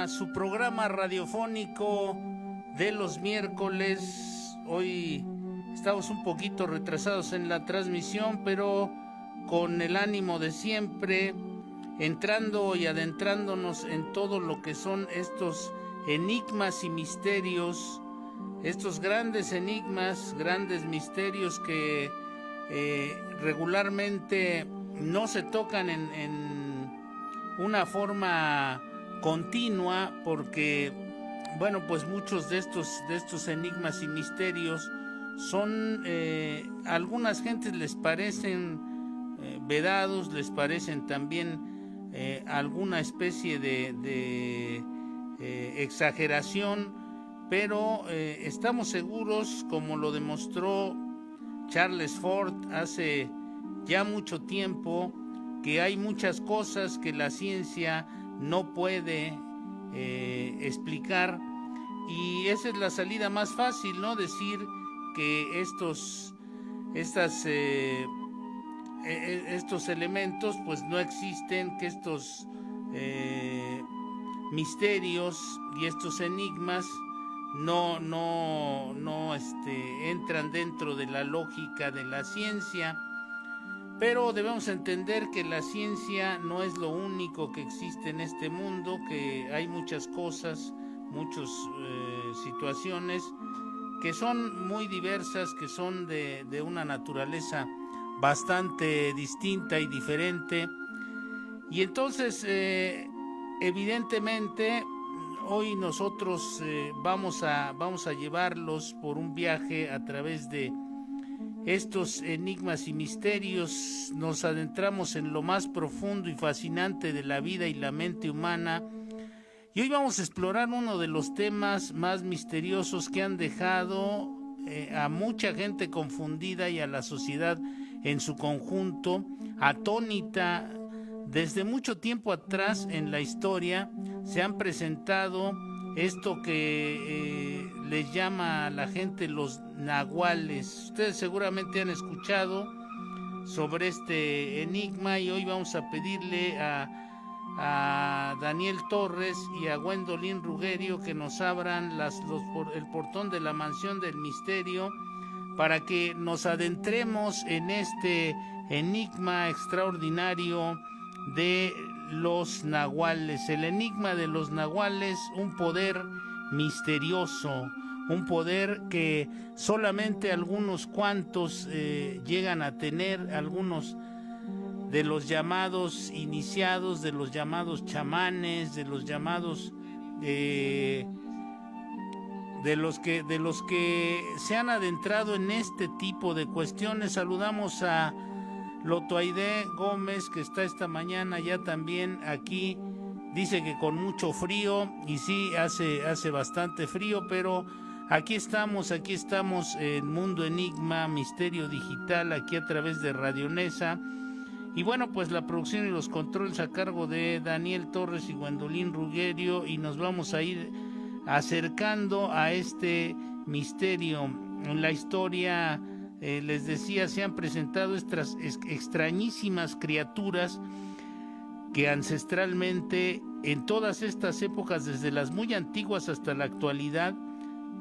Su programa radiofónico de los miércoles. Hoy estamos un poquito retrasados en la transmisión, pero con el ánimo de siempre, entrando y adentrándonos en todo lo que son estos enigmas y misterios, estos grandes enigmas, grandes misterios que regularmente no se tocan en una forma continua, porque bueno, pues muchos de estos enigmas y misterios son, algunas gentes les parecen vedados, les parecen también alguna especie de exageración, pero estamos seguros, como lo demostró Charles Fort hace ya mucho tiempo, que hay muchas cosas que la ciencia no puede explicar, y esa es la salida más fácil, ¿no? Decir que estos elementos pues no existen, que estos misterios y estos enigmas no entran dentro de la lógica de la ciencia. Pero debemos entender que la ciencia no es lo único que existe en este mundo, que hay muchas cosas, muchas situaciones que son muy diversas, que son de una naturaleza bastante distinta y diferente. Y entonces, evidentemente, hoy nosotros vamos a llevarlos por un viaje a través de estos enigmas y misterios. Nos adentramos en lo más profundo y fascinante de la vida y la mente humana, y hoy vamos a explorar uno de los temas más misteriosos que han dejado a mucha gente confundida y a la sociedad en su conjunto atónita. Desde mucho tiempo atrás en la historia se han presentado esto que les llama a la gente los nahuales. Ustedes seguramente han escuchado sobre este enigma, y hoy vamos a pedirle a Daniel Torres y a Gwendolyn Rugerio que nos abran el portón de la mansión del misterio, para que nos adentremos en este enigma extraordinario de los nahuales. El enigma de los nahuales, un poder misterioso, un poder que solamente algunos cuantos llegan a tener, algunos de los llamados iniciados, de los llamados chamanes, de los llamados de los que se han adentrado en este tipo de cuestiones. Saludamos a Lotoaide Gómez, que está esta mañana ya también aquí. Dice que con mucho frío, y sí, hace bastante frío, pero aquí estamos en Mundo Enigma, Misterio Digital, aquí a través de Radio Nesa. Y bueno, pues la producción y los controles a cargo de Daniel Torres y Gwendolyn Rugerio, y nos vamos a ir acercando a este misterio. En la historia les decía, se han presentado estas extrañísimas criaturas que ancestralmente, en todas estas épocas, desde las muy antiguas hasta la actualidad,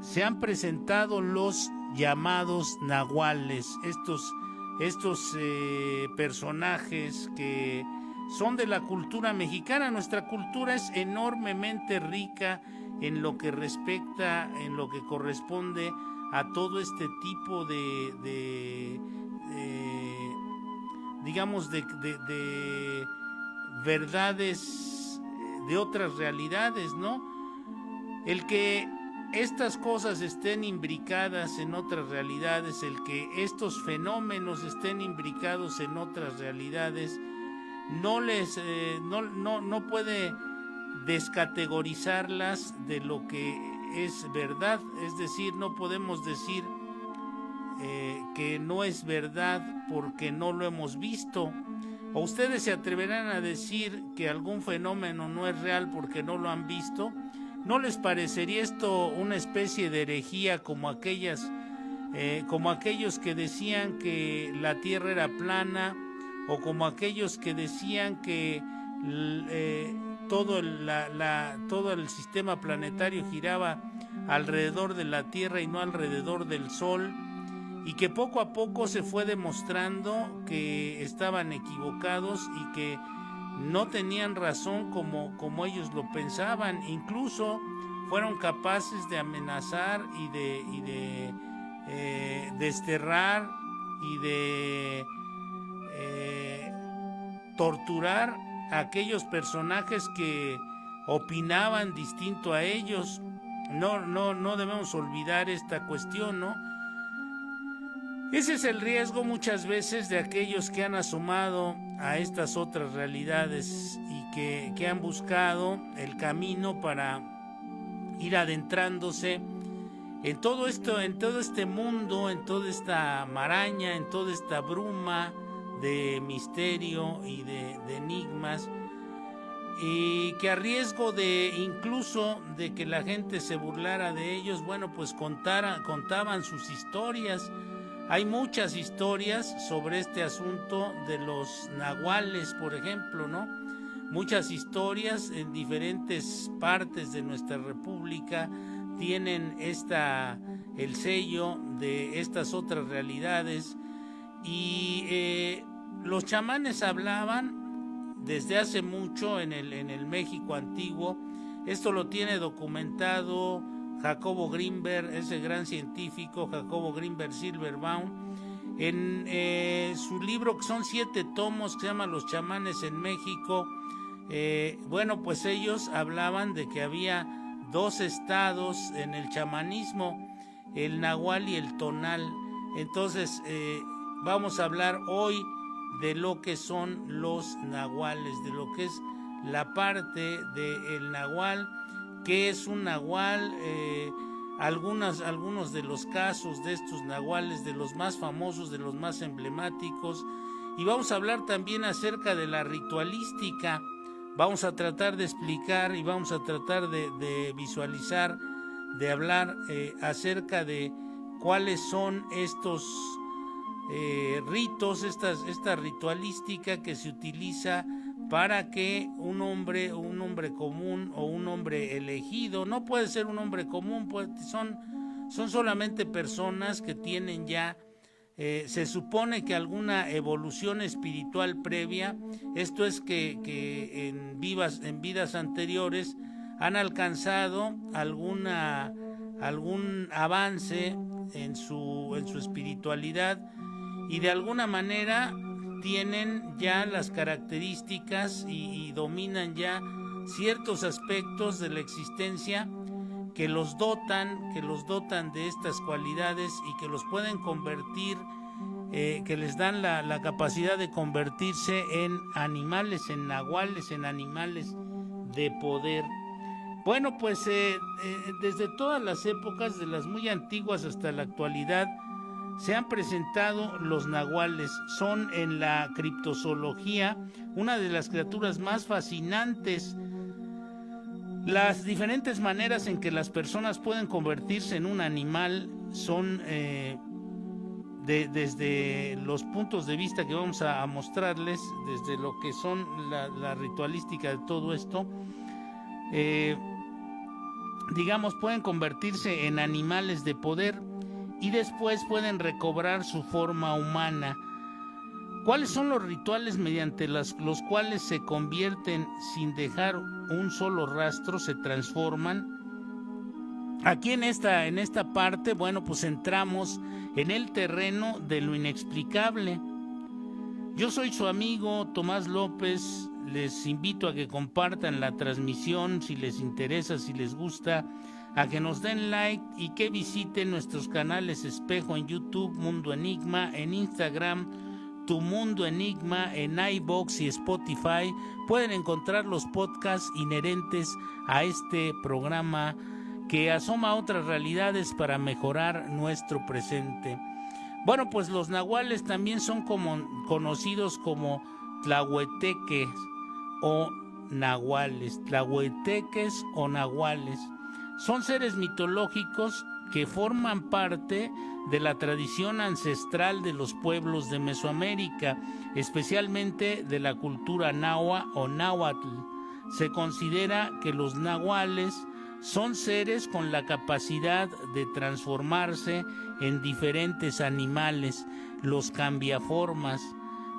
se han presentado los llamados nahuales, estos personajes que son de la cultura mexicana. Nuestra cultura es enormemente rica en lo que respecta, en lo que corresponde a todo este tipo digamos, de verdades de otras realidades, ¿no? El que estas cosas estén imbricadas en otras realidades, el que estos fenómenos estén imbricados en otras realidades, no puede descategorizarlas de lo que es verdad. Es decir, no podemos decir que no es verdad porque no lo hemos visto. ¿O ustedes se atreverán a decir que algún fenómeno no es real porque no lo han visto? ¿No les parecería esto una especie de herejía como aquellos que decían que la Tierra era plana, o como aquellos que decían que todo el sistema planetario giraba alrededor de la Tierra y no alrededor del Sol, y que poco a poco se fue demostrando que estaban equivocados y que no tenían razón como ellos lo pensaban? Incluso fueron capaces de amenazar y de desterrar y de torturar a aquellos personajes que opinaban distinto a ellos. No debemos olvidar esta cuestión, ¿no? Ese es el riesgo muchas veces de aquellos que han asomado a estas otras realidades y que han buscado el camino para ir adentrándose en todo esto, en todo este mundo, en toda esta maraña, en toda esta bruma de misterio y de enigmas, y que a riesgo de incluso de que la gente se burlara de ellos, bueno, pues contaban sus historias. Hay muchas historias sobre este asunto de los nahuales, por ejemplo, ¿no? Muchas historias en diferentes partes de nuestra república tienen el sello de estas otras realidades, y los chamanes hablaban desde hace mucho en el México antiguo. Esto lo tiene documentado Jacobo Grinberg, ese gran científico, Jacobo Grinberg Silverbaum, en su libro, que son 7 tomos, que se llama Los chamanes en México. Bueno, pues ellos hablaban de que había 2 estados en el chamanismo, el nahual y el tonal. Entonces, vamos a hablar hoy de lo que son los nahuales, de lo que es la parte del nahual. ¿Qué es un nahual? Algunos de los casos de estos nahuales, de los más famosos, de los más emblemáticos. Y vamos a hablar también acerca de la ritualística. Vamos a tratar de explicar y vamos a tratar de visualizar, de hablar acerca de cuáles son estos ritos, esta ritualística que se utiliza para que un hombre común o un hombre elegido, no puede ser un hombre común, pues son solamente personas que tienen ya, se supone que alguna evolución espiritual previa, esto es que en vidas anteriores han alcanzado algún avance en su espiritualidad, y de alguna manera tienen ya las características y dominan ya ciertos aspectos de la existencia que los dotan de estas cualidades y que los pueden convertir, que les dan la capacidad de convertirse en animales, en nahuales, en animales de poder. Bueno, pues desde todas las épocas, de las muy antiguas hasta la actualidad, se han presentado los nahuales. Son en la criptozoología una de las criaturas más fascinantes. Las diferentes maneras en que las personas pueden convertirse en un animal son de desde los puntos de vista que vamos a mostrarles, desde lo que son la ritualística de todo esto, digamos, pueden convertirse en animales de poder y después pueden recobrar su forma humana. ¿Cuáles son los rituales mediante los cuales se convierten sin dejar un solo rastro, se transforman? Aquí en esta parte, bueno, pues entramos en el terreno de lo inexplicable. Yo soy su amigo Tomás López, les invito a que compartan la transmisión si les interesa, si les gusta, a que nos den like y que visiten nuestros canales Espejo en YouTube, Mundo Enigma, en Instagram, Tu Mundo Enigma, en iVoox y Spotify. Pueden encontrar los podcasts inherentes a este programa que asoma a otras realidades para mejorar nuestro presente. Bueno, pues los nahuales también son conocidos como tlahueteques o nahuales. Tlahueteques o nahuales son seres mitológicos que forman parte de la tradición ancestral de los pueblos de Mesoamérica, especialmente de la cultura nahua o náhuatl. Se considera que los nahuales son seres con la capacidad de transformarse en diferentes animales, los cambiaformas,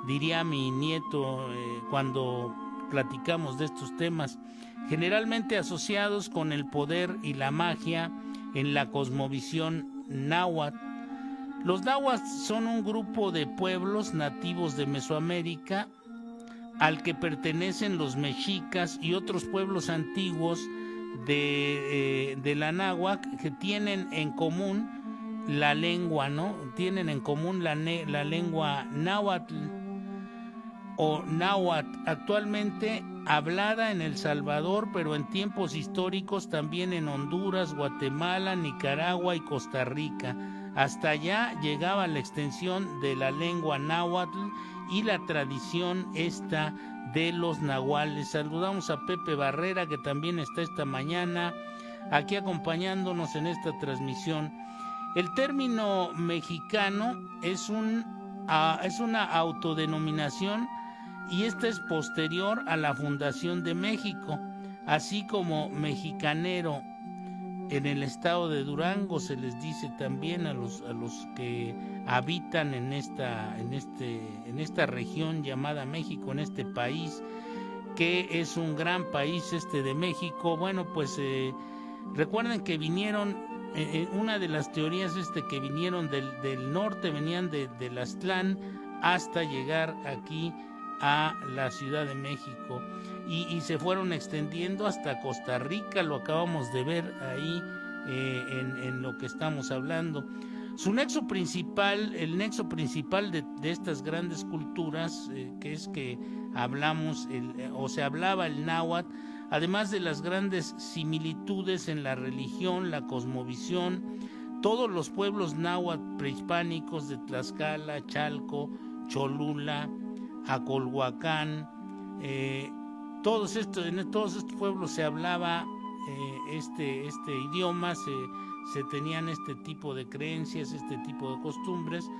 diría mi nieto cuando platicamos de estos temas, generalmente asociados con el poder y la magia en la cosmovisión náhuatl. Los nahuatl son un grupo de pueblos nativos de Mesoamérica al que pertenecen los mexicas y otros pueblos antiguos de la náhuatl que tienen en común la lengua, ¿no? Tienen en común la lengua náhuatl o náhuatl, actualmente hablada en El Salvador, pero en tiempos históricos también en Honduras, Guatemala, Nicaragua y Costa Rica. Hasta allá llegaba la extensión de la lengua náhuatl y la tradición esta de los nahuales. Saludamos a Pepe Barrera, que también está esta mañana aquí acompañándonos en esta transmisión. El término mexicano es una autodenominación y esta es posterior a la fundación de México, así como mexicanero. En el estado de Durango se les dice también a los que habitan en esta región llamada México, en este país, que es un gran país de México. Bueno, pues recuerden que vinieron, una de las teorías que vinieron del norte, venían de Aztlán hasta llegar aquí a la Ciudad de México y se fueron extendiendo hasta Costa Rica, lo acabamos de ver ahí en lo que estamos hablando. Su nexo principal, el nexo principal de estas grandes culturas, que es que hablamos se hablaba el náhuatl, además de las grandes similitudes en la religión, la cosmovisión. Todos los pueblos náhuatl prehispánicos de Tlaxcala, Chalco, Cholula, Acolhuacán, en todos estos pueblos se hablaba este idioma, se tenían este tipo de creencias, este tipo de costumbres.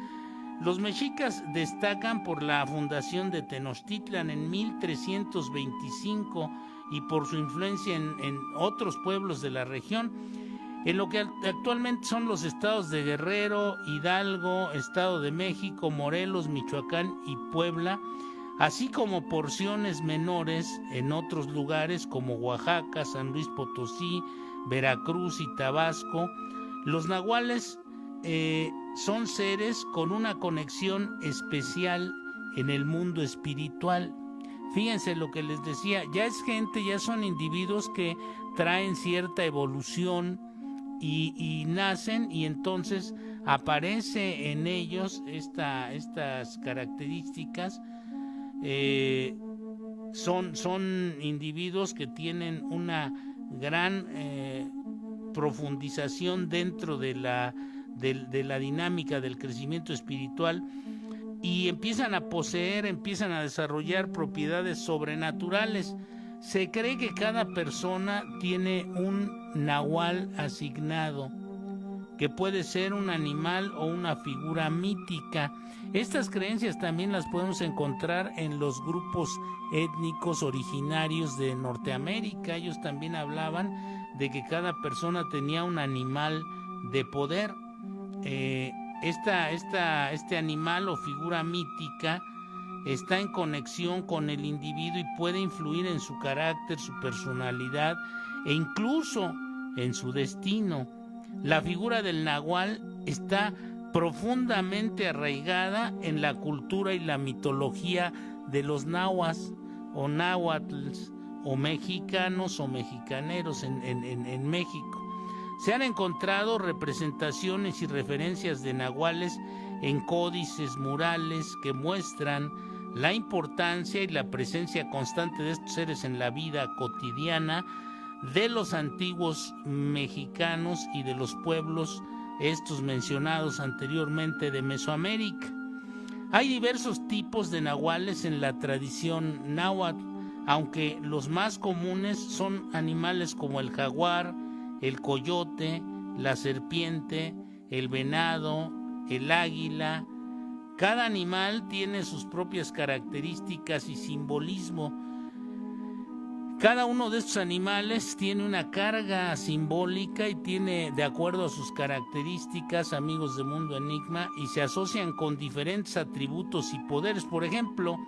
Los mexicas destacan por la fundación de Tenochtitlan en 1325 y por su influencia en otros pueblos de la región, en lo que actualmente son los estados de Guerrero, Hidalgo, Estado de México, Morelos, Michoacán y Puebla, así como porciones menores en otros lugares como Oaxaca, San Luis Potosí, Veracruz y Tabasco. Los nahuales son seres con una conexión especial en el mundo espiritual. Fíjense lo que les decía, ya es gente, ya son individuos que traen cierta evolución y nacen, y entonces aparece en ellos estas características. Son individuos que tienen una gran profundización dentro de la dinámica del crecimiento espiritual, y empiezan a desarrollar propiedades sobrenaturales. Se cree que cada persona tiene un nahual asignado, que puede ser un animal o una figura mítica. Estas creencias también las podemos encontrar en los grupos étnicos originarios de Norteamérica. Ellos también hablaban de que cada persona tenía un animal de poder. Este animal o figura mítica está en conexión con el individuo y puede influir en su carácter, su personalidad e incluso en su destino. La figura del nahual está profundamente arraigada en la cultura y la mitología de los nahuas o náhuatls o mexicanos o mexicaneros en México. Se han encontrado representaciones y referencias de nahuales en códices murales que muestran la importancia y la presencia constante de estos seres en la vida cotidiana de los antiguos mexicanos y de los pueblos estos mencionados anteriormente de Mesoamérica. Hay diversos tipos de nahuales en la tradición náhuatl, aunque los más comunes son animales como el jaguar, el coyote, la serpiente, el venado, el águila. Cada animal tiene sus propias características y simbolismo. Cada uno de estos animales tiene una carga simbólica y tiene, de acuerdo a sus características, amigos de Mundo Enigma, y se asocian con diferentes atributos y poderes. Por ejemplo,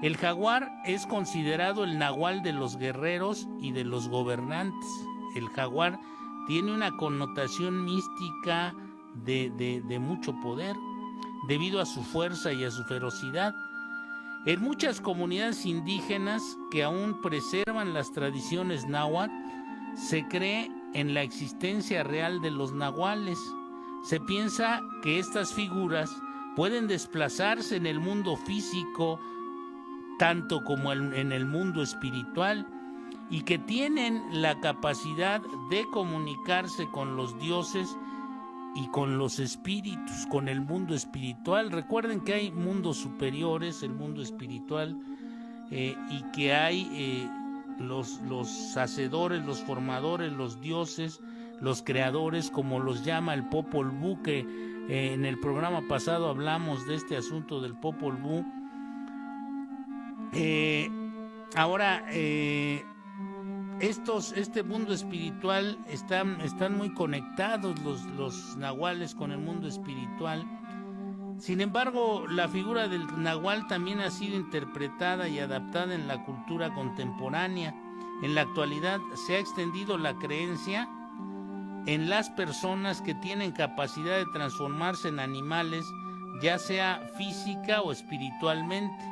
el jaguar es considerado el nahual de los guerreros y de los gobernantes. El jaguar tiene una connotación mística de mucho poder, debido a su fuerza y a su ferocidad. En muchas comunidades indígenas que aún preservan las tradiciones náhuatl, se cree en la existencia real de los nahuales. Se piensa que estas figuras pueden desplazarse en el mundo físico, tanto como en el mundo espiritual, y que tienen la capacidad de comunicarse con los dioses y con los espíritus, con el mundo espiritual. Recuerden que hay mundos superiores, el mundo espiritual, y que hay los hacedores, los formadores, los dioses, los creadores, como los llama el Popol Vuh, que en el programa pasado hablamos de este asunto del Popol Vuh. Ahora, este mundo espiritual están muy conectados los nahuales con el mundo espiritual. Sin embargo, la figura del nahual también ha sido interpretada y adaptada en la cultura contemporánea. En la actualidad se ha extendido la creencia en las personas que tienen capacidad de transformarse en animales, ya sea física o espiritualmente.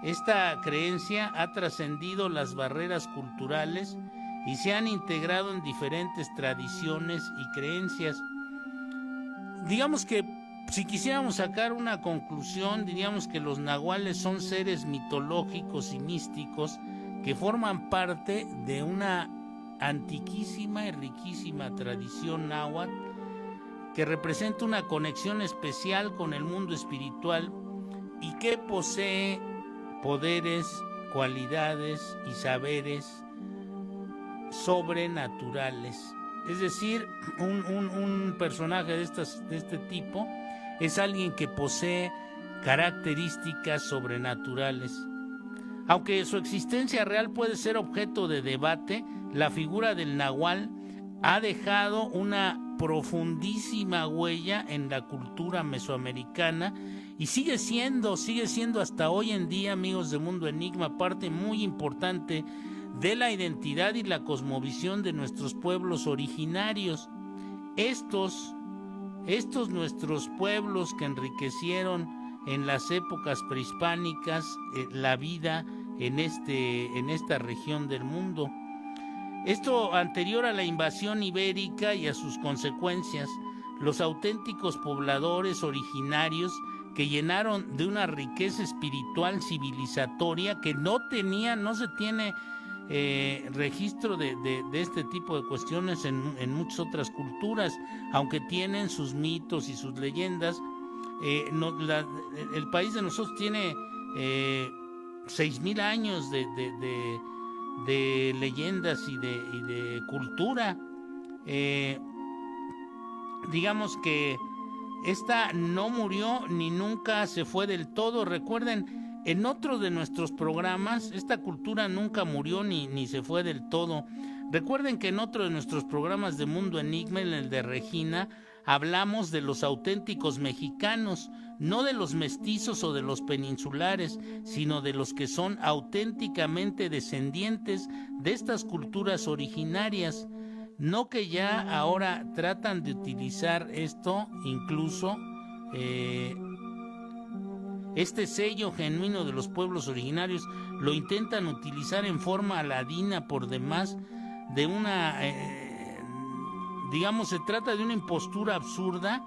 Esta creencia ha trascendido las barreras culturales y se han integrado en diferentes tradiciones y creencias. Digamos que si quisiéramos sacar una conclusión, diríamos que los nahuales son seres mitológicos y místicos que forman parte de una antiquísima y riquísima tradición náhuatl que representa una conexión especial con el mundo espiritual y que posee poderes, cualidades y saberes sobrenaturales. Es decir, un personaje de este tipo es alguien que posee características sobrenaturales. Aunque su existencia real puede ser objeto de debate, la figura del nahual ha dejado una profundísima huella en la cultura mesoamericana y sigue siendo hasta hoy en día, amigos de Mundo Enigma, parte muy importante de la identidad y la cosmovisión de nuestros pueblos originarios. Estos nuestros pueblos que enriquecieron en las épocas prehispánicas la vida en esta región del mundo. Esto anterior a la invasión ibérica y a sus consecuencias, los auténticos pobladores originarios que llenaron de una riqueza espiritual civilizatoria que no se tiene registro de este tipo de cuestiones en muchas otras culturas, aunque tienen sus mitos y sus leyendas. El país de nosotros tiene 6,000 años de leyendas y de cultura. digamos que esta no murió ni nunca se fue del todo. Recuerden, en otro de nuestros programas, esta cultura nunca murió ni se fue del todo. Recuerden que en otro de nuestros programas de Mundo Enigma, en el de Regina, hablamos de los auténticos mexicanos, no de los mestizos o de los peninsulares, sino de los que son auténticamente descendientes de estas culturas originarias. No que ya ahora tratan de utilizar esto, incluso este sello genuino de los pueblos originarios, lo intentan utilizar en forma aladina por demás, de una, digamos, se trata de una impostura absurda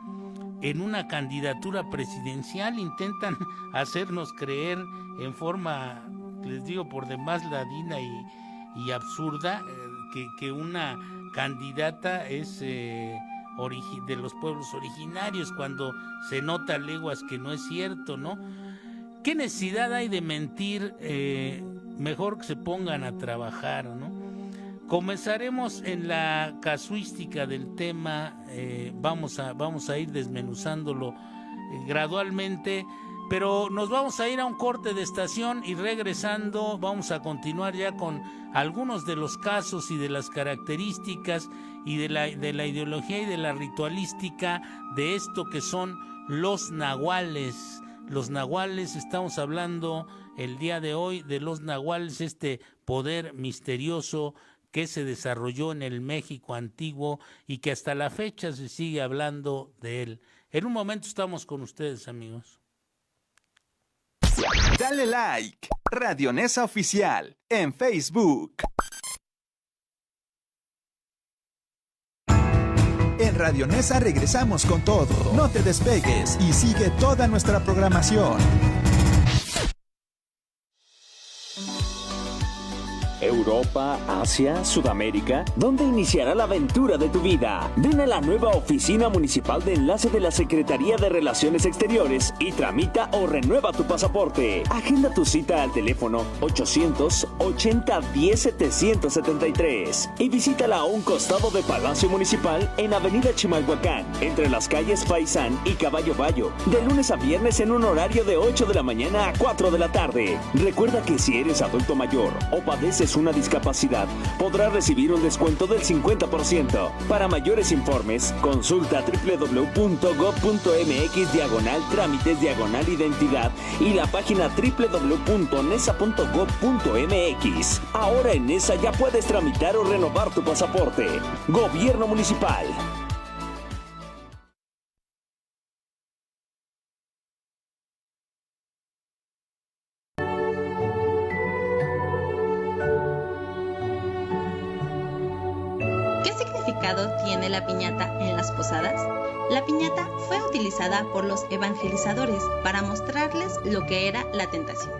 en una candidatura presidencial. Intentan hacernos creer en forma, les digo, por demás ladina y absurda, que una candidata es de los pueblos originarios, cuando se nota a leguas que no es cierto, ¿no? ¿Qué necesidad hay de mentir? Mejor que se pongan a trabajar, ¿no? Comenzaremos en la casuística del tema, vamos a ir desmenuzándolo gradualmente, pero nos vamos a ir a un corte de estación y regresando vamos a continuar ya con algunos de los casos y de las características y de la ideología y de la ritualística de esto que son los nahuales. Los nahuales, estamos hablando el día de hoy de los nahuales, este poder misterioso que se desarrolló en el México antiguo y que hasta la fecha se sigue hablando de él. En un momento estamos con ustedes, amigos. Dale like, Radio Nesa Oficial, en Facebook. En Radio Nesa regresamos con todo. No te despegues y sigue toda nuestra programación. Europa, Asia, Sudamérica, ¿dónde iniciará la aventura de tu vida? Ven a la nueva Oficina Municipal de Enlace de la Secretaría de Relaciones Exteriores y tramita o renueva tu pasaporte. Agenda tu cita al teléfono 880-10-773 y visítala a un costado de Palacio Municipal en Avenida Chimalhuacán, entre las calles Faisán y Caballo Bayo, de lunes a viernes en un horario de 8 de la mañana a 4 de la tarde. Recuerda que si eres adulto mayor o padeces una discapacidad, podrás recibir un descuento del 50%. Para mayores informes, consulta www.gov.mx/trámites/identidad y la página www.nesa.gov.mx. Ahora en Nesa ya puedes tramitar o renovar tu pasaporte. Gobierno Municipal. ¿Tiene la piñata en las posadas? La piñata fue utilizada por los evangelizadores para mostrarles lo que era la tentación.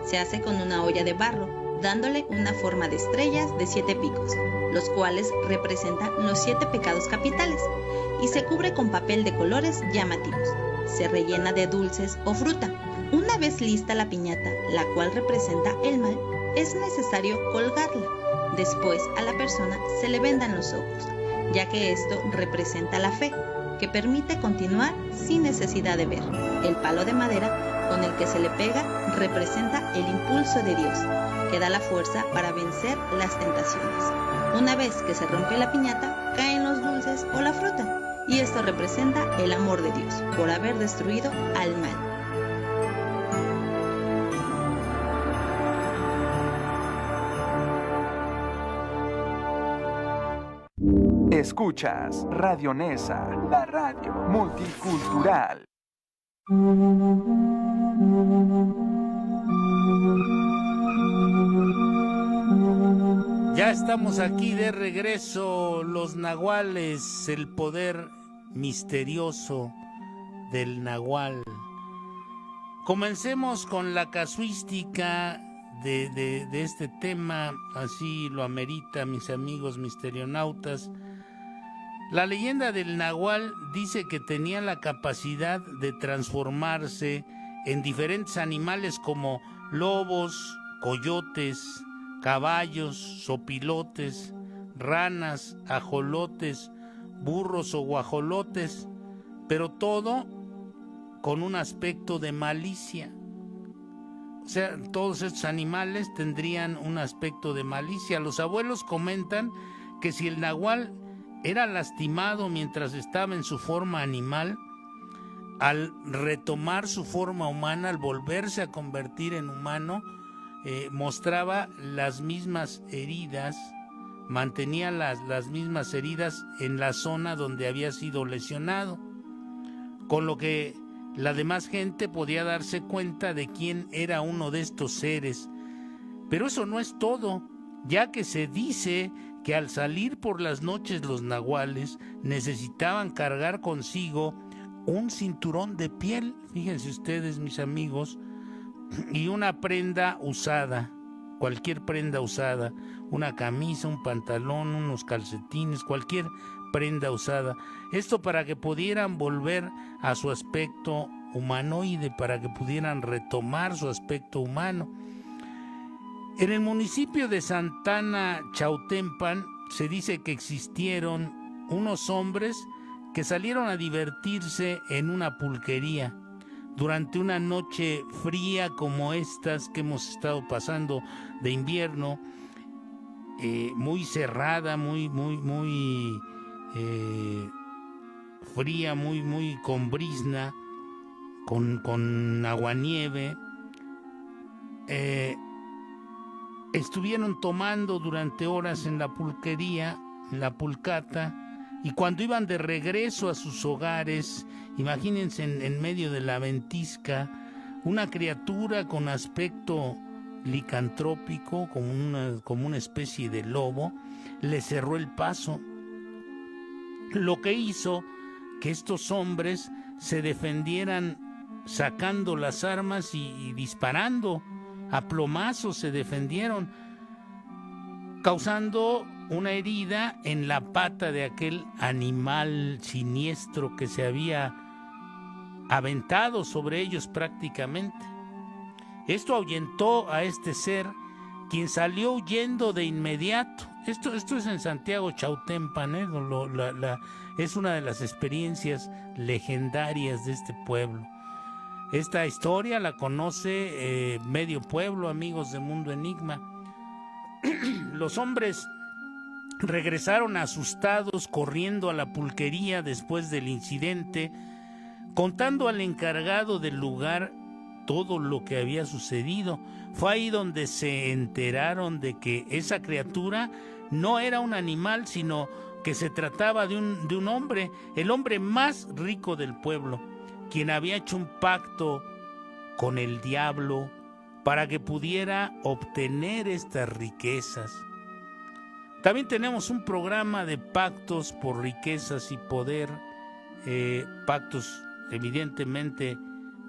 Se hace con una olla de barro, dándole una forma de estrellas de 7 picos, los cuales representan los 7 pecados capitales, y se cubre con papel de colores llamativos. Se rellena de dulces o fruta. Una vez lista la piñata, la cual representa el mal, es necesario colgarla. Después a la persona se le vendan los ojos, ya que esto representa la fe, que permite continuar sin necesidad de ver. El palo de madera con el que se le pega representa el impulso de Dios, que da la fuerza para vencer las tentaciones. Una vez que se rompe la piñata, caen los dulces o la fruta, y esto representa el amor de Dios por haber destruido al mal. Escuchas Radio Nesa, la radio multicultural. Ya estamos aquí de regreso, los nahuales, el poder misterioso del nahual. Comencemos con la casuística de este tema, así lo amerita, mis amigos misterionautas. La leyenda del nahual dice que tenía la capacidad de transformarse en diferentes animales como lobos, coyotes, caballos, sopilotes, ranas, ajolotes burros o guajolotes, pero todo con un aspecto de malicia. O sea, todos estos animales tendrían un aspecto de malicia. Los abuelos comentan que si el nahual era lastimado mientras estaba en su forma animal, al retomar su forma humana, al volverse a convertir en humano, mostraba las mismas heridas, mantenía las mismas heridas en la zona donde había sido lesionado, con lo que la demás gente podía darse cuenta de quién era uno de estos seres. Pero eso no es todo, ya que se dice que al salir por las noches los nahuales necesitaban cargar consigo un cinturón de piel, fíjense ustedes, mis amigos, y una prenda usada, cualquier prenda usada, una camisa, un pantalón, unos calcetines, cualquier prenda usada. Esto para que pudieran volver a su aspecto humanoide, para que pudieran retomar su aspecto humano. En el municipio de Santana Chautempan se dice que existieron unos hombres que salieron a divertirse en una pulquería durante una noche fría como estas que hemos estado pasando de invierno, muy cerrada, muy fría, muy con brizna, con aguanieve. Estuvieron tomando durante horas en la pulquería, en la pulcata, y cuando iban de regreso a sus hogares, imagínense en medio de la ventisca, una criatura con aspecto licantrópico, como una especie de lobo, le cerró el paso, lo que hizo que estos hombres se defendieran sacando las armas y disparando. A plomazos se defendieron, causando una herida en la pata de aquel animal siniestro que se había aventado sobre ellos prácticamente. Esto ahuyentó a este ser, quien salió huyendo de inmediato. Esto es en Santiago Chautempan, es una de las experiencias legendarias de este pueblo. Esta historia la conoce medio pueblo, amigos de Mundo Enigma. Los hombres regresaron asustados, corriendo a la pulquería después del incidente, contando al encargado del lugar todo lo que había sucedido. Fue ahí donde se enteraron de que esa criatura no era un animal, sino que se trataba de un hombre, el hombre más rico del pueblo, quien había hecho un pacto con el diablo para que pudiera obtener estas riquezas. También tenemos un programa de pactos por riquezas y poder, pactos evidentemente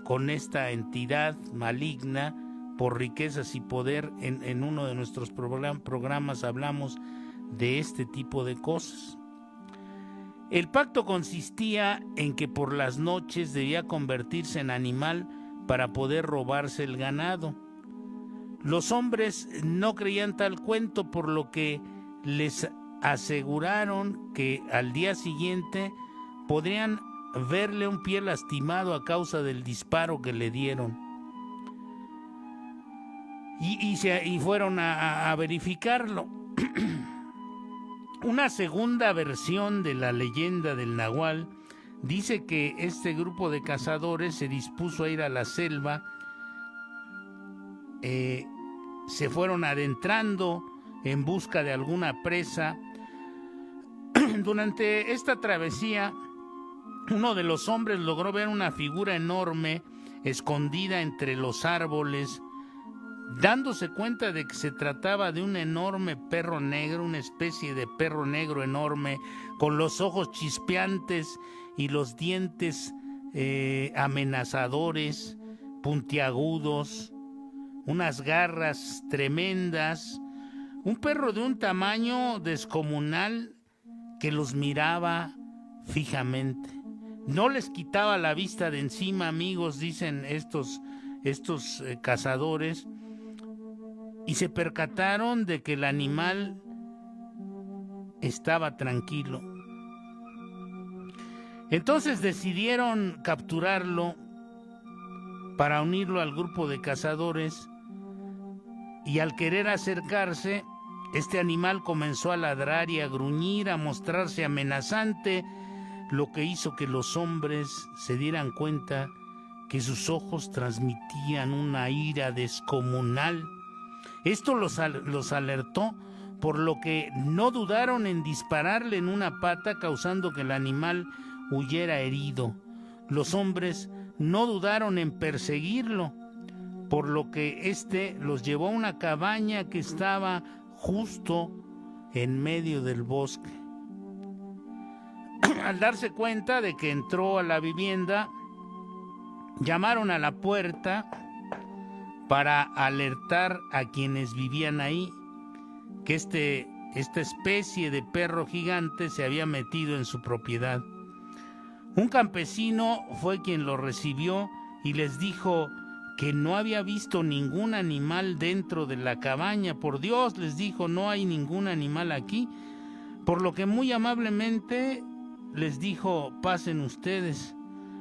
con esta entidad maligna por riquezas y poder. En uno de nuestros programas hablamos de este tipo de cosas. El pacto consistía en que por las noches debía convertirse en animal para poder robarse el ganado. Los hombres no creían tal cuento, por lo que les aseguraron que al día siguiente podrían verle un pie lastimado a causa del disparo que le dieron. Y fueron a verificarlo. Una segunda versión de la leyenda del nahual dice que este grupo de cazadores se dispuso a ir a la selva, se fueron adentrando en busca de alguna presa. Durante esta travesía, uno de los hombres logró ver una figura enorme escondida entre los árboles. Dándose cuenta de que se trataba de un enorme perro negro, una especie de perro negro enorme, con los ojos chispeantes y los dientes amenazadores, puntiagudos, unas garras tremendas, un perro de un tamaño descomunal que los miraba fijamente. No les quitaba la vista de encima, amigos, dicen estos cazadores, y se percataron de que el animal estaba tranquilo. Entonces decidieron capturarlo para unirlo al grupo de cazadores, y al querer acercarse, este animal comenzó a ladrar y a gruñir, a mostrarse amenazante, lo que hizo que los hombres se dieran cuenta que sus ojos transmitían una ira descomunal. Esto los alertó, por lo que no dudaron en dispararle en una pata, causando que el animal huyera herido. Los hombres no dudaron en perseguirlo, por lo que éste los llevó a una cabaña que estaba justo en medio del bosque. Al darse cuenta de que entró a la vivienda, llamaron a la puerta para alertar a quienes vivían ahí que esta especie de perro gigante se había metido en su propiedad. Un campesino fue quien lo recibió y les dijo que no había visto ningún animal dentro de la cabaña. Por Dios, les dijo, no hay ningún animal aquí. Por lo que muy amablemente les dijo, pasen ustedes.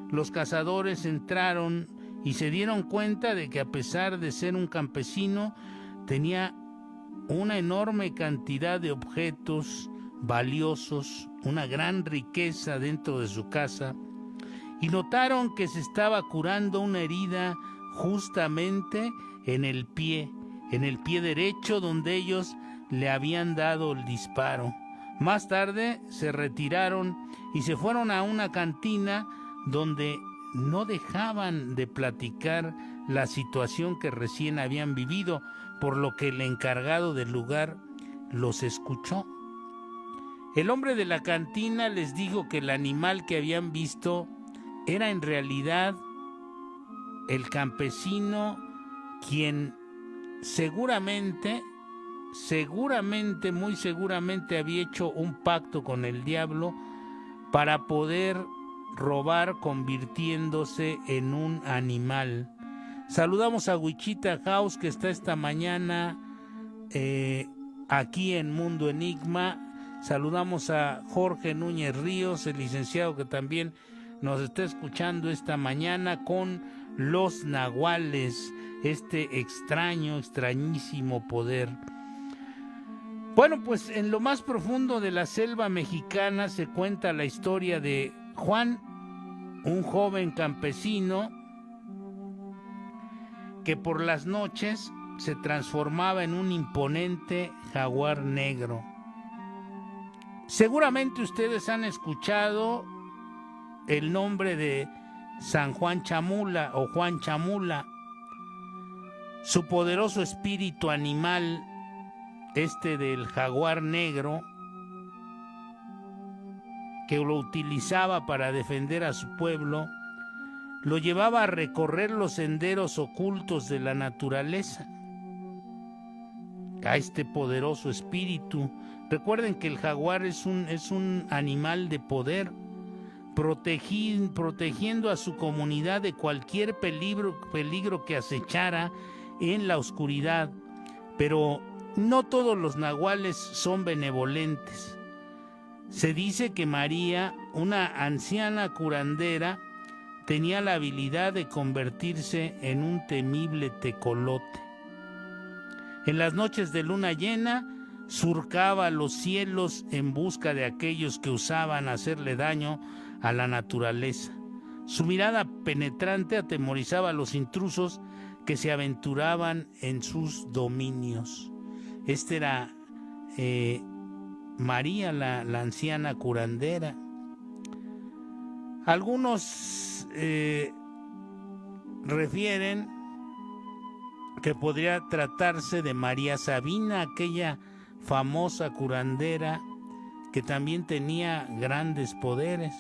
Los cazadores entraron y se dieron cuenta de que, a pesar de ser un campesino, tenía una enorme cantidad de objetos valiosos, una gran riqueza dentro de su casa, y notaron que se estaba curando una herida justamente en el pie derecho, donde ellos le habían dado el disparo. Más tarde se retiraron y se fueron a una cantina donde no dejaban de platicar la situación que recién habían vivido, por lo que el encargado del lugar los escuchó. El hombre de la cantina les dijo que el animal que habían visto era en realidad el campesino, quien muy seguramente había hecho un pacto con el diablo para poder robar convirtiéndose en un animal. Saludamos a Wichita House, que está esta mañana aquí en Mundo Enigma. Saludamos a Jorge Núñez Ríos, el licenciado, que también nos está escuchando esta mañana con los nahuales, este extrañísimo poder. Bueno, pues en lo más profundo de la selva mexicana se cuenta la historia de Juan, un joven campesino que por las noches se transformaba en un imponente jaguar negro. Seguramente ustedes han escuchado el nombre de San Juan Chamula o Juan Chamula. Su poderoso espíritu animal, del jaguar negro, que lo utilizaba para defender a su pueblo, lo llevaba a recorrer los senderos ocultos de la naturaleza. A este poderoso espíritu, recuerden que el jaguar es un animal de poder, protegiendo a su comunidad de cualquier peligro que acechara en la oscuridad. Pero no todos los nahuales son benevolentes. Se dice que María, una anciana curandera, tenía la habilidad de convertirse en un temible tecolote. En las noches de luna llena, surcaba los cielos en busca de aquellos que usaban hacerle daño a la naturaleza. Su mirada penetrante atemorizaba a los intrusos que se aventuraban en sus dominios. Era María, la anciana curandera. Algunos refieren que podría tratarse de María Sabina, aquella famosa curandera que también tenía grandes poderes.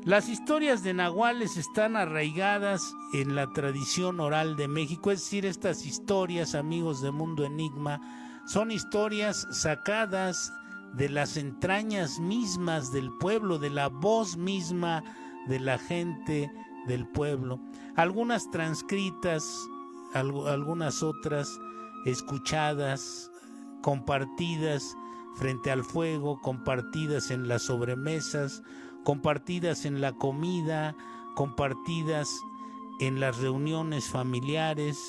Las historias de nahuales están arraigadas en la tradición oral de México, es decir, estas historias, amigos de Mundo Enigma, son historias sacadas de las entrañas mismas del pueblo, de la voz misma de la gente del pueblo. Algunas transcritas, algunas otras escuchadas, compartidas frente al fuego, compartidas en las sobremesas, compartidas en la comida, compartidas en las reuniones familiares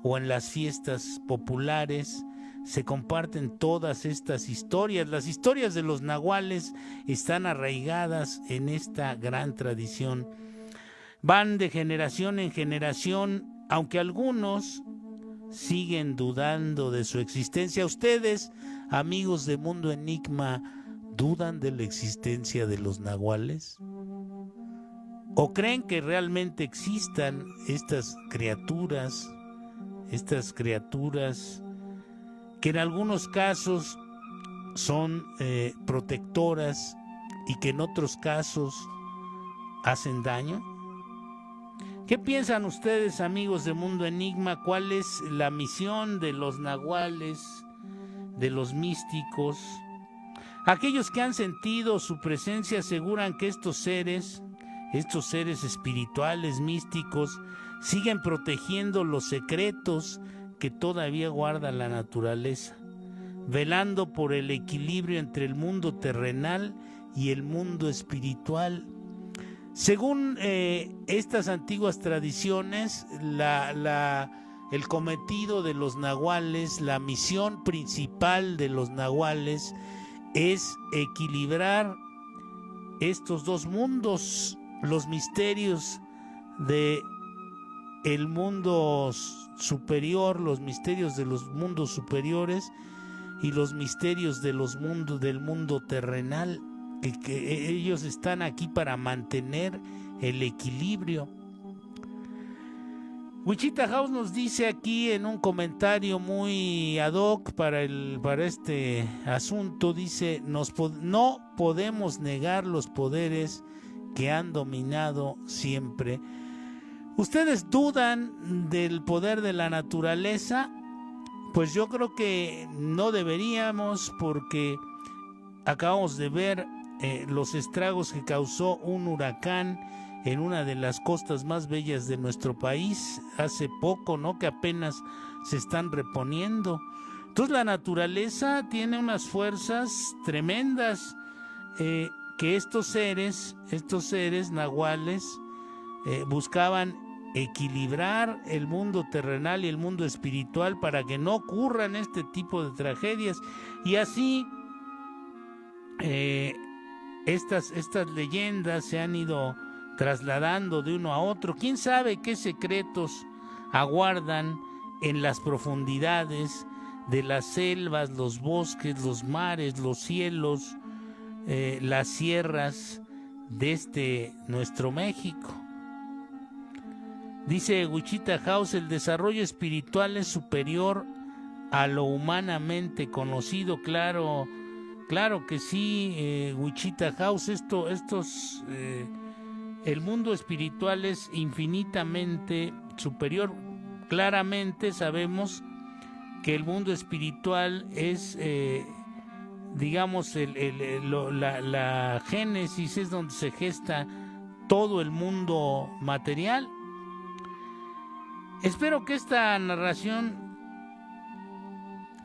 o en las fiestas populares. Se comparten todas estas historias. Las historias de los nahuales están arraigadas en esta gran tradición. Van de generación en generación, aunque algunos siguen dudando de su existencia. ¿Ustedes, amigos de Mundo Enigma, dudan de la existencia de los nahuales? ¿O creen que realmente existan estas criaturas que en algunos casos son protectoras y que en otros casos hacen daño? ¿Qué piensan ustedes, amigos de Mundo Enigma? ¿Cuál es la misión de los nahuales, de los místicos? Aquellos que han sentido su presencia aseguran que estos seres espirituales, místicos, siguen protegiendo los secretos que todavía guarda la naturaleza, velando por el equilibrio entre el mundo terrenal y el mundo espiritual. Según estas antiguas tradiciones, el cometido de los nahuales, la misión principal de los nahuales es equilibrar estos dos mundos, los misterios de el mundo superior, los misterios de los mundos superiores y los misterios de los mundos del mundo terrenal, que ellos están aquí para mantener el equilibrio. Wichita House nos dice aquí en un comentario muy ad hoc para este asunto, dice: no podemos negar los poderes que han dominado siempre. ¿Ustedes dudan del poder de la naturaleza? Pues yo creo que no deberíamos, porque acabamos de ver los estragos que causó un huracán en una de las costas más bellas de nuestro país hace poco, ¿no? Que apenas se están reponiendo. Entonces la naturaleza tiene unas fuerzas tremendas que estos seres nahuales buscaban equilibrar el mundo terrenal y el mundo espiritual para que no ocurran este tipo de tragedias. Y así estas leyendas se han ido trasladando de uno a otro. ¿Quién sabe qué secretos aguardan en las profundidades de las selvas, los bosques, los mares, los cielos, las sierras de nuestro México? Dice Wichita House: el desarrollo espiritual es superior a lo humanamente conocido. Claro que sí, Wichita House. El mundo espiritual es infinitamente superior. Claramente sabemos que el mundo espiritual es, digamos, la génesis, es donde se gesta todo el mundo material. Espero que esta narración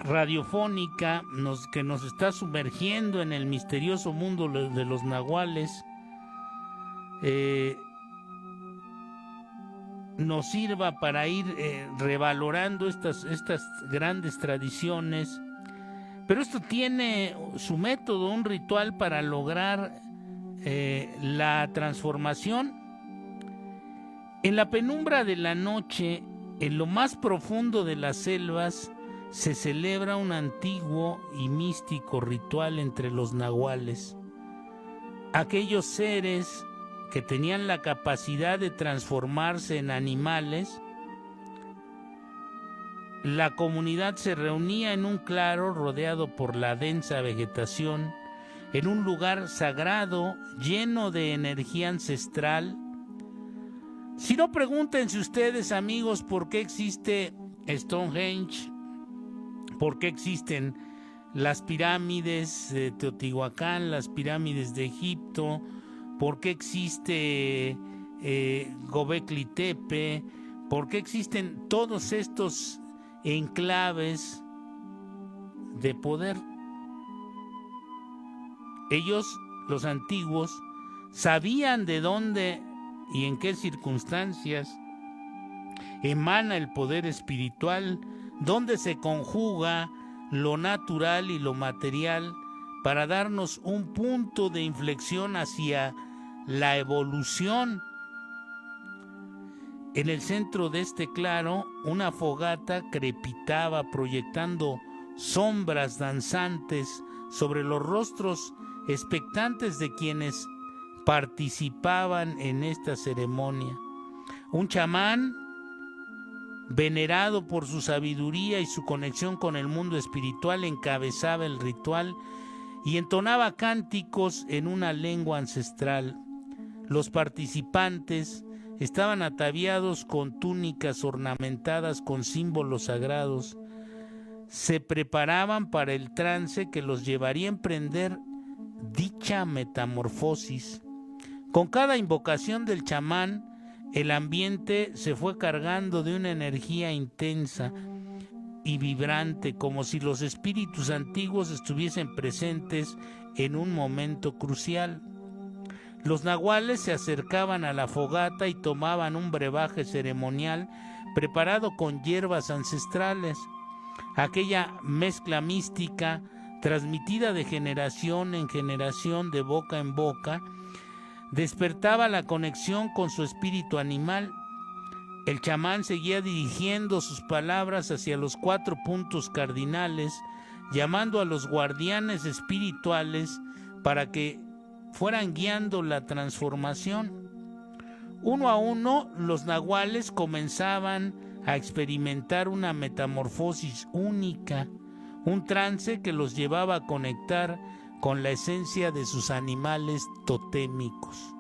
radiofónica que nos está sumergiendo en el misterioso mundo de los nahuales nos sirva para ir revalorando estas grandes tradiciones. Pero esto tiene su método, un ritual para lograr la transformación. En la penumbra de la noche, en lo más profundo de las selvas, se celebra un antiguo y místico ritual entre los nahuales. Aquellos seres que tenían la capacidad de transformarse en animales, la comunidad se reunía en un claro rodeado por la densa vegetación, en un lugar sagrado lleno de energía ancestral. Si no, pregúntense ustedes, amigos, por qué existe Stonehenge, por qué existen las pirámides de Teotihuacán, las pirámides de Egipto, por qué existe Göbekli Tepe, por qué existen todos estos enclaves de poder. Ellos, los antiguos, sabían de dónde y en qué circunstancias emana el poder espiritual, dónde se conjuga lo natural y lo material para darnos un punto de inflexión hacia la evolución. En el centro de este claro, una fogata crepitaba proyectando sombras danzantes sobre los rostros expectantes de quienes participaban en esta ceremonia. Un chamán, venerado por su sabiduría y su conexión con el mundo espiritual, encabezaba el ritual y entonaba cánticos en una lengua ancestral. Los participantes estaban ataviados con túnicas ornamentadas con símbolos sagrados. Se preparaban para el trance que los llevaría a emprender dicha metamorfosis. Con cada invocación del chamán, el ambiente se fue cargando de una energía intensa y vibrante, como si los espíritus antiguos estuviesen presentes en un momento crucial. Los nahuales se acercaban a la fogata y tomaban un brebaje ceremonial preparado con hierbas ancestrales. Aquella mezcla mística, transmitida de generación en generación, de boca en boca, despertaba la conexión con su espíritu animal. El chamán seguía dirigiendo sus palabras hacia los 4 puntos cardinales, llamando a los guardianes espirituales para que fueran guiando la transformación. Uno a uno, los nahuales comenzaban a experimentar una metamorfosis única, un trance que los llevaba a conectar con la esencia de sus animales totémicos.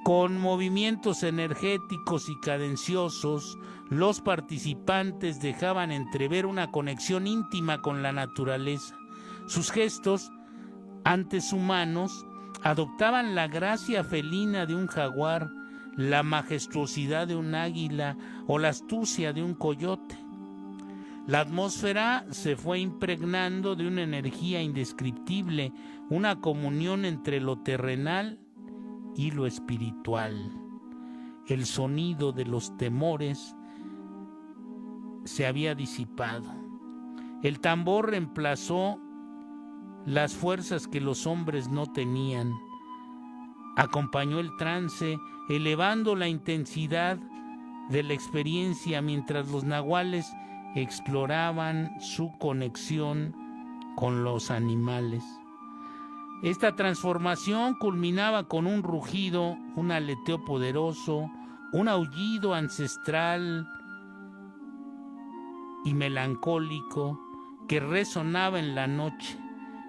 Con movimientos energéticos y cadenciosos, los participantes dejaban entrever una conexión íntima con la naturaleza. Sus gestos, antes humanos, adoptaban la gracia felina de un jaguar, la majestuosidad de un águila o la astucia de un coyote. La atmósfera se fue impregnando de una energía indescriptible, una comunión entre lo terrenal y lo espiritual. El sonido de los temores se había disipado. El tambor reemplazó las fuerzas que los hombres no tenían. Acompañó el trance, elevando la intensidad de la experiencia mientras los nahuales exploraban su conexión con los animales. Esta transformación culminaba con un rugido, un aleteo poderoso, un aullido ancestral y melancólico que resonaba en la noche.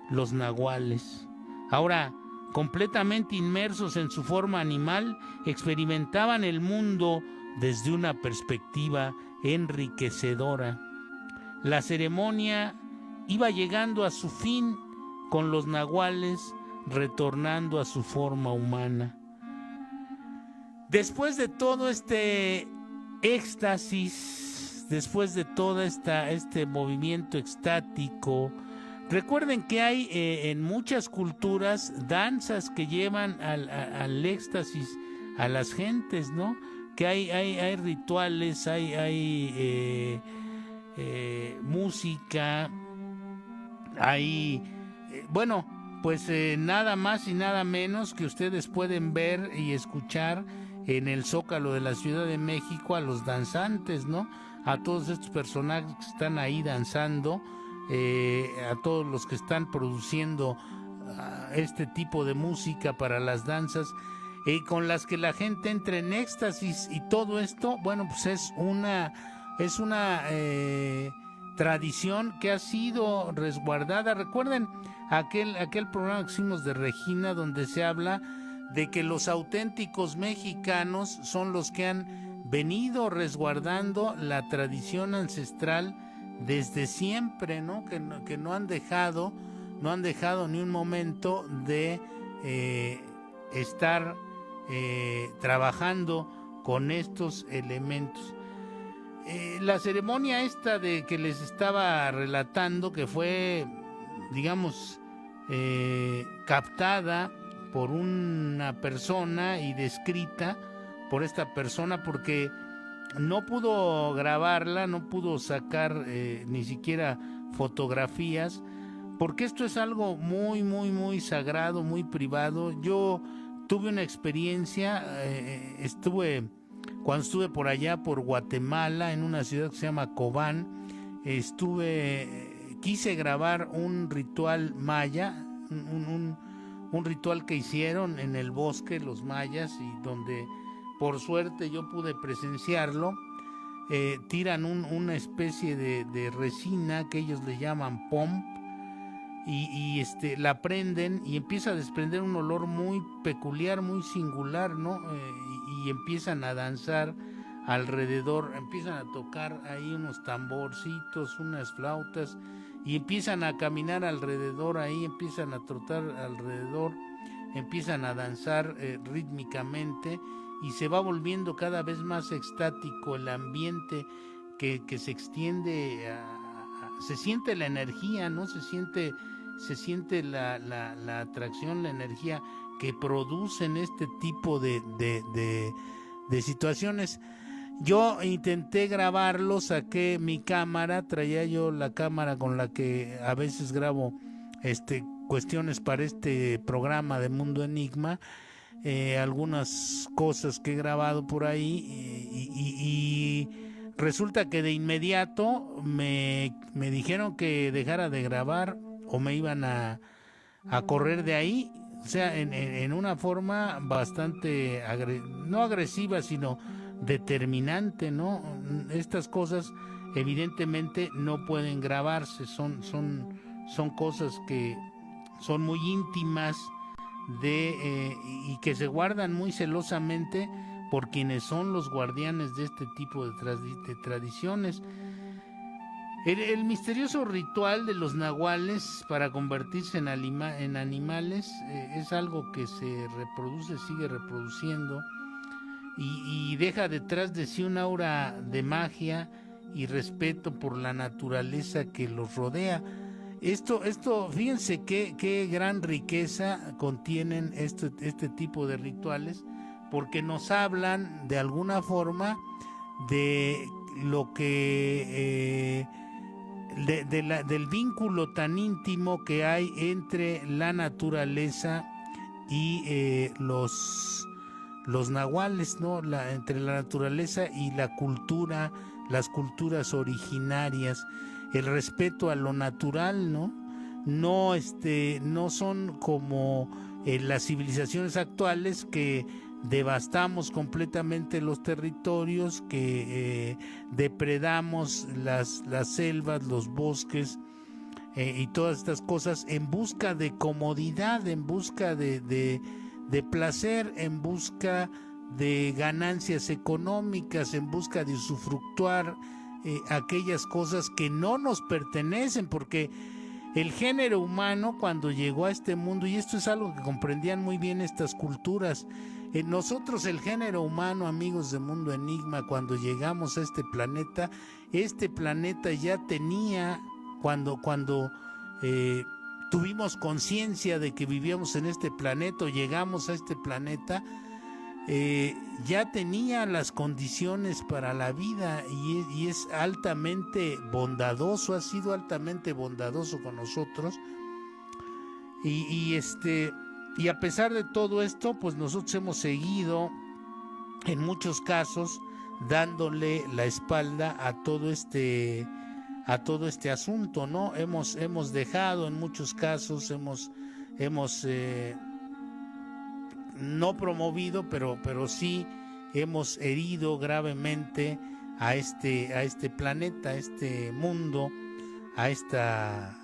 Los nahuales, ahora completamente inmersos en su forma animal, experimentaban el mundo desde una perspectiva enriquecedora. La ceremonia iba llegando a su fin, con los nahuales retornando a su forma humana. Después de todo este éxtasis, después de todo este movimiento extático, recuerden que hay en muchas culturas danzas que llevan al éxtasis a las gentes, ¿no? Que hay rituales, hay música, hay... nada más y nada menos que ustedes pueden ver y escuchar en el Zócalo de la Ciudad de México a los danzantes, ¿no? A todos estos personajes que están ahí danzando, a todos los que están produciendo este tipo de música para las danzas, con las que la gente entra en éxtasis, y todo esto, pues es una tradición que ha sido resguardada. Recuerden aquel programa que hicimos de Regina, donde se habla de que los auténticos mexicanos son los que han venido resguardando la tradición ancestral desde siempre, ¿no? Que no han dejado ni un momento de estar trabajando con estos elementos. La ceremonia esta de que les estaba relatando, que fue, digamos, captada por una persona y descrita por esta persona, porque no pudo grabarla, no pudo sacar ni siquiera fotografías, porque esto es algo muy, muy, muy sagrado, muy privado. Yo tuve una experiencia, cuando estuve por allá, por Guatemala, en una ciudad que se llama Cobán, quise grabar un ritual maya, un ritual que hicieron en el bosque los mayas, y donde por suerte yo pude presenciarlo. Tiran una especie de resina que ellos le llaman pom, y la prenden y empieza a desprender un olor muy peculiar, muy singular, ¿no? Y empiezan a danzar alrededor, empiezan a tocar ahí unos tamborcitos, unas flautas, y empiezan a caminar alrededor ahí, empiezan a trotar alrededor, empiezan a danzar rítmicamente, y se va volviendo cada vez más extático el ambiente que se extiende, se siente la energía, ¿no? Se siente la atracción, la energía que producen este tipo de situaciones. Yo intenté grabarlo, saqué mi cámara, traía yo la cámara con la que a veces grabo cuestiones para este programa de Mundo Enigma, algunas cosas que he grabado por ahí, y resulta que de inmediato me dijeron que dejara de grabar o me iban a correr de ahí, o sea, en una forma bastante no agresiva, sino determinante, ¿no? Estas cosas evidentemente no pueden grabarse, son cosas que son muy íntimas y que se guardan muy celosamente por quienes son los guardianes de este tipo de tradiciones. El misterioso ritual de los nahuales para convertirse en animales es algo que se reproduce, sigue reproduciendo, y deja detrás de sí un aura de magia y respeto por la naturaleza que los rodea. Esto, fíjense qué gran riqueza contienen este tipo de rituales, porque nos hablan de alguna forma de lo que del vínculo tan íntimo que hay entre la naturaleza y los nahuales, ¿no? Entre la naturaleza y la cultura, las culturas originarias, el respeto a lo natural, ¿no? No son como las civilizaciones actuales, que devastamos completamente los territorios, que depredamos las selvas, los bosques, y todas estas cosas en busca de comodidad, en busca de placer, en busca de ganancias económicas, en busca de usufructuar aquellas cosas que no nos pertenecen, porque el género humano, cuando llegó a este mundo, y esto es algo que comprendían muy bien estas culturas, nosotros, el género humano, amigos de Mundo Enigma, cuando llegamos a este planeta ya tenía, cuando tuvimos conciencia de que vivíamos en este planeta, o llegamos a este planeta, ya tenía las condiciones para la vida, y es altamente bondadoso, ha sido altamente bondadoso con nosotros, y a pesar de todo esto, pues nosotros hemos seguido en muchos casos dándole la espalda a todo este asunto, ¿no? Hemos dejado en muchos casos, hemos no promovido, pero sí hemos herido gravemente a este planeta, a este mundo, a esta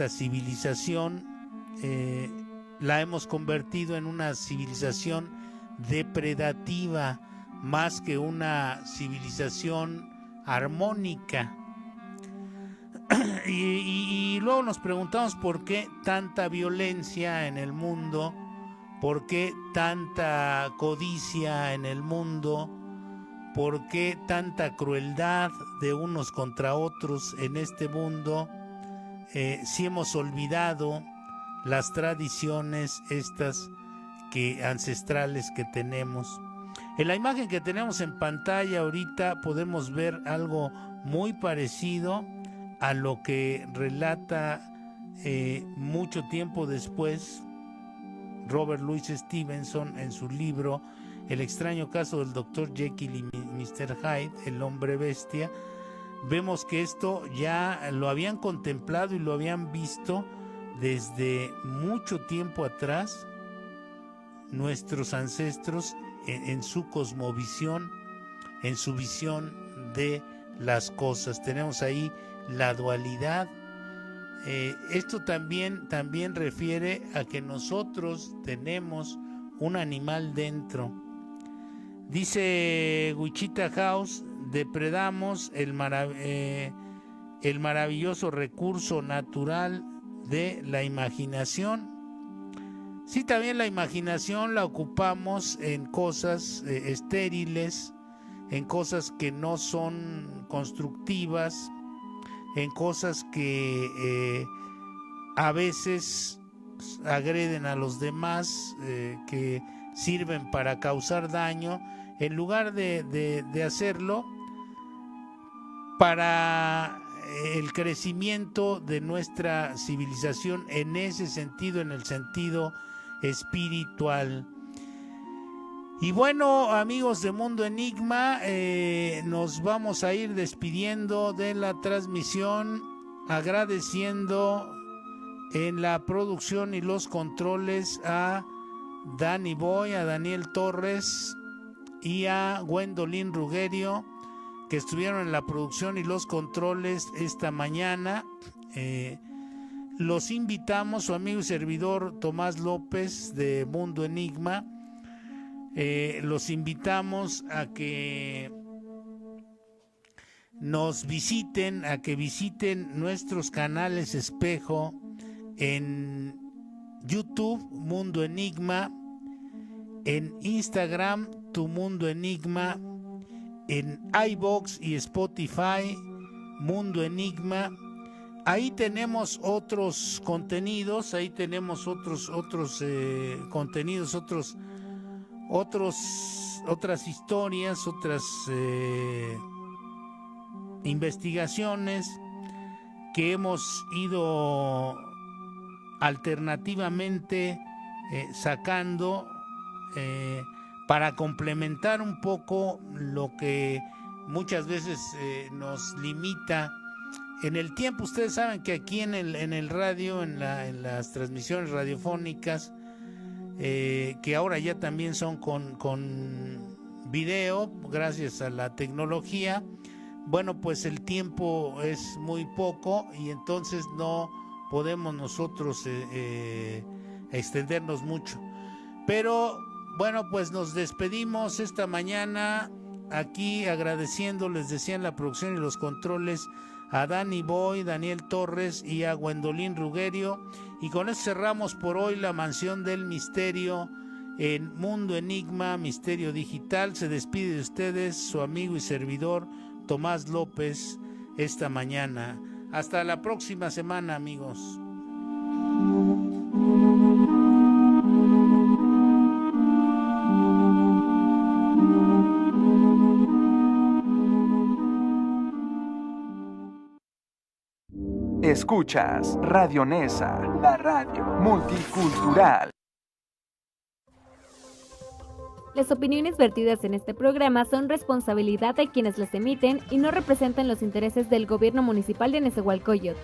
civilización. La hemos convertido en una civilización depredativa más que una civilización armónica. Y luego nos preguntamos por qué tanta violencia en el mundo, por qué tanta codicia en el mundo, por qué tanta crueldad de unos contra otros en este mundo, si hemos olvidado las tradiciones estas ancestrales que tenemos. En la imagen que tenemos en pantalla ahorita podemos ver algo muy parecido a lo que relata mucho tiempo después Robert Louis Stevenson en su libro El extraño caso del Dr. Jekyll y Mr. Hyde, el hombre bestia. Vemos que esto ya lo habían contemplado y lo habían visto desde mucho tiempo atrás nuestros ancestros en su cosmovisión, en su visión de las cosas. Tenemos ahí la dualidad. Esto también refiere a que nosotros tenemos un animal dentro. Dice Wichita House, depredamos el maravilloso recurso natural de la imaginación. Sí, también la imaginación la ocupamos en cosas estériles, en cosas que no son constructivas, en cosas que a veces agreden a los demás, que sirven para causar daño, en lugar de hacerlo para el crecimiento de nuestra civilización en ese sentido, en el sentido espiritual. Y bueno, amigos de Mundo Enigma, nos vamos a ir despidiendo de la transmisión, agradeciendo en la producción y los controles a Danny Boy, a Daniel Torres y a Gwendolyn Rugerio, que estuvieron en la producción y los controles esta mañana. Los invitamos, su amigo y servidor Tomás López de Mundo Enigma, los invitamos a que nos visiten, a que visiten nuestros canales espejo en YouTube, Mundo Enigma, en Instagram, Tu Mundo Enigma, en iVoox y Spotify, Mundo Enigma. Ahí tenemos otros contenidos, ahí tenemos otros contenidos, otras historias, otras investigaciones que hemos ido alternativamente sacando para complementar un poco lo que muchas veces nos limita en el tiempo. Ustedes saben que aquí en el radio, en las transmisiones radiofónicas, que ahora ya también son con video, gracias a la tecnología, bueno, pues el tiempo es muy poco y entonces no podemos nosotros extendernos mucho. Pero bueno, pues nos despedimos esta mañana aquí agradeciendo, les decía, en la producción y los controles a Danny Boy, Daniel Torres y a Gwendolyn Rugerio. Y con eso cerramos por hoy la Mansión del Misterio en Mundo Enigma, Misterio Digital. Se despide de ustedes su amigo y servidor Tomás López esta mañana. Hasta la próxima semana, amigos. Escuchas Radio Nesa, la radio multicultural. Las opiniones vertidas en este programa son responsabilidad de quienes las emiten y no representan los intereses del Gobierno Municipal de Nezahualcóyotl.